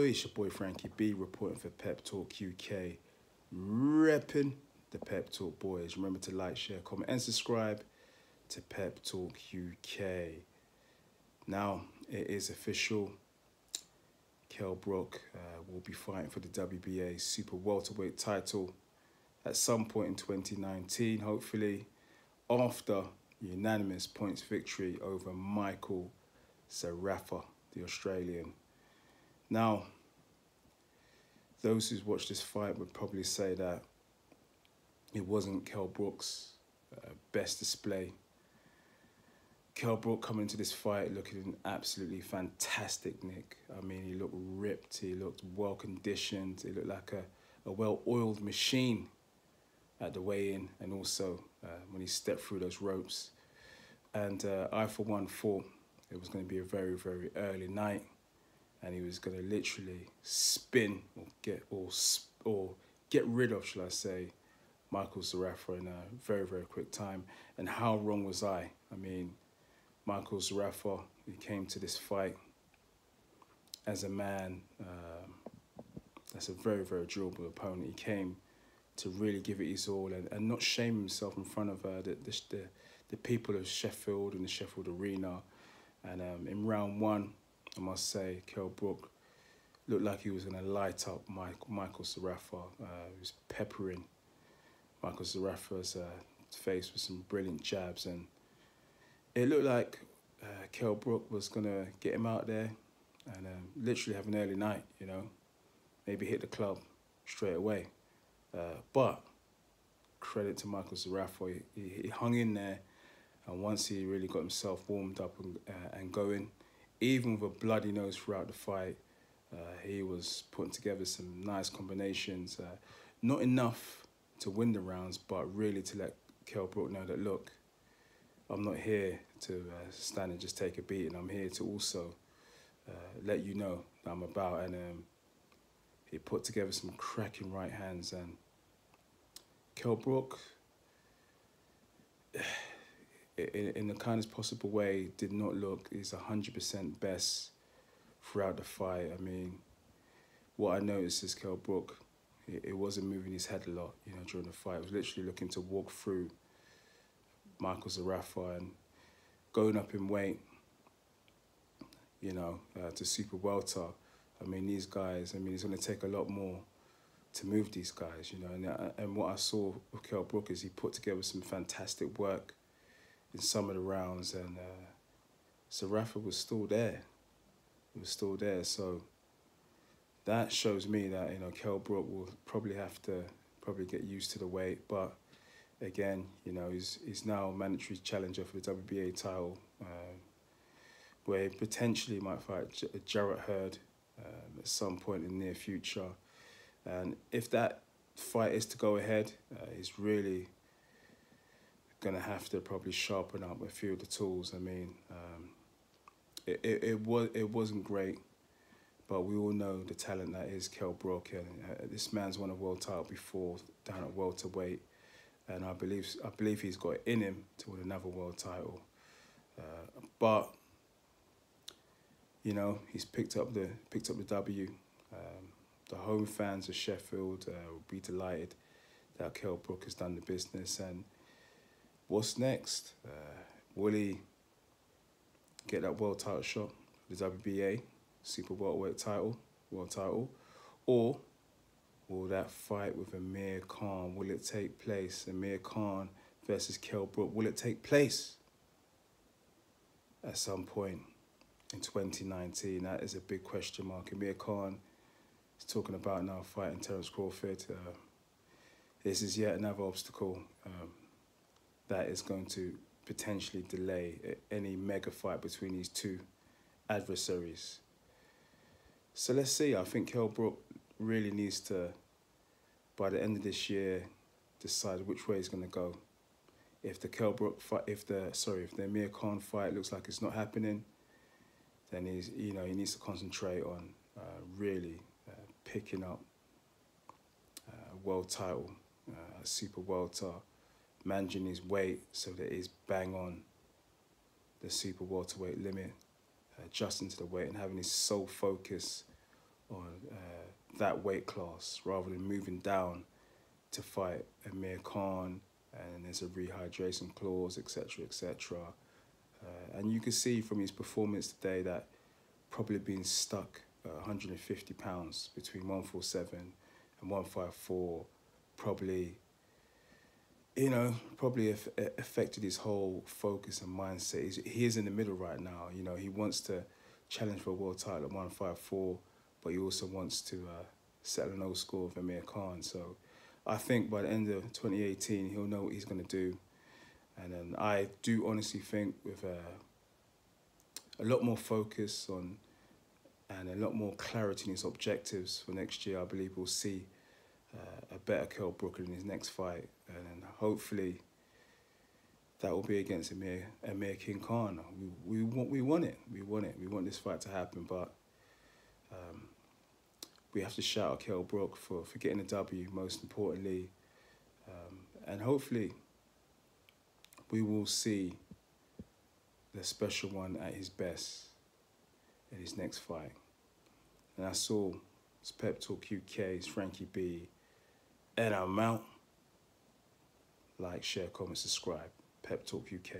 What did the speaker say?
it's your boy Frankie B reporting for Pep Talk UK, repping the Pep Talk boys. Remember to like, share, comment and subscribe to Pep Talk UK. Now, it is official. Kell Brook will be fighting for the WBA Super Welterweight title at some point in 2019, hopefully, after unanimous points victory over Michael Zerafa, the Australian. Now, those who's watched this fight would probably say that it wasn't Kell Brook's best display. Kell Brook coming into this fight looking absolutely fantastic, Nick. I mean, he looked ripped, he looked well-conditioned, he looked like a well-oiled machine at the weigh-in, and also when he stepped through those ropes. And I, for one, thought it was going to be a very, very early night, and he was going to literally spin or get rid of, shall I say, Michael Zerafa in a very, very quick time. And how wrong was I? I mean, Michael Zerafa, he came to this fight as a man that's a very, very durable opponent. He came to really give it his all and not shame himself in front of the people of Sheffield and the Sheffield Arena. And in round one, I must say, Kell Brook looked like he was going to light up Michael Zerafa. He was peppering Michael Zerafa's face with some brilliant jabs, and it looked like Kell Brook was going to get him out there and literally have an early night, you know, maybe hit the club straight away. But credit to Michael Zerafa, he hung in there, and once he really got himself warmed up and going, even with a bloody nose throughout the fight, he was putting together some nice combinations. Not enough to win the rounds, but really to let Kell Brook know that, look, I'm not here to stand and just take a beating. I'm here to also let you know that I'm about. And he put together some cracking right hands. And Kell Brook, in the kindest possible way, did not look his 100% best throughout the fight. I mean, what I noticed is Kell Brook, it wasn't moving his head a lot, you know, during the fight. It was literally looking to walk through Michael Zerafa and going up in weight, you know, to super welter. I mean, these guys, I mean, it's going to take a lot more to move these guys, you know. And what I saw with Kell Brook is he put together some fantastic work in some of the rounds, and Zerafa was still there. He was still there, so that shows me that, you know, Kell Brook will probably have to get used to the weight. But again, you know, he's now a mandatory challenger for the WBA title, where he potentially might fight Jarrett Hurd at some point in the near future. And if that fight is to go ahead, he's really going to have to probably sharpen up a few of the tools. I mean, it wasn't great, but we all know the talent that is Kell Brook, and this man's won a world title before down at welterweight, and I believe he's got it in him to win another world title. But you know, he's picked up the W. The home fans of Sheffield will be delighted that Kell Brook has done the business. And what's next? Will he get that world title shot, the WBA Super Welterweight title, world title, or will that fight with Amir Khan, will it take place? Amir Khan versus Kell Brook, will it take place at some point in 2019? That is a big question mark. Amir Khan is talking about now fighting Terence Crawford. This is yet another obstacle that is going to potentially delay any mega fight between these two adversaries. So let's see. I think Kell Brook really needs to, by the end of this year, decide which way he's going to go. If the Kell Brook fight, if the Amir Khan fight looks like it's not happening, then he needs to concentrate on really picking up a world title, a super welter, managing his weight so that he's bang on the super welterweight limit, adjusting to the weight and having his sole focus on that weight class rather than moving down to fight Amir Khan, and there's a rehydration clause, etc., etc. And you can see from his performance today that probably being stuck at 150 pounds between 147 and 154 probably, you know, probably affected his whole focus and mindset. He is in the middle right now. You know, he wants to challenge for a world title at 154, but he also wants to settle an old score with Amir Khan. So I think by the end of 2018, he'll know what he's going to do. And then I do honestly think with a lot more focus on and a lot more clarity in his objectives for next year, I believe we'll see a better Kell Brook in his next fight. And hopefully that will be against Amir King Khan. We want it. We want this fight to happen, but we have to shout out Kell Brook for getting a W, most importantly. And hopefully we will see the special one at his best in his next fight. And that's all. It's Pep Talk UK, it's Frankie B. And I'm out. Like, share, comment, subscribe. Pep Talk UK.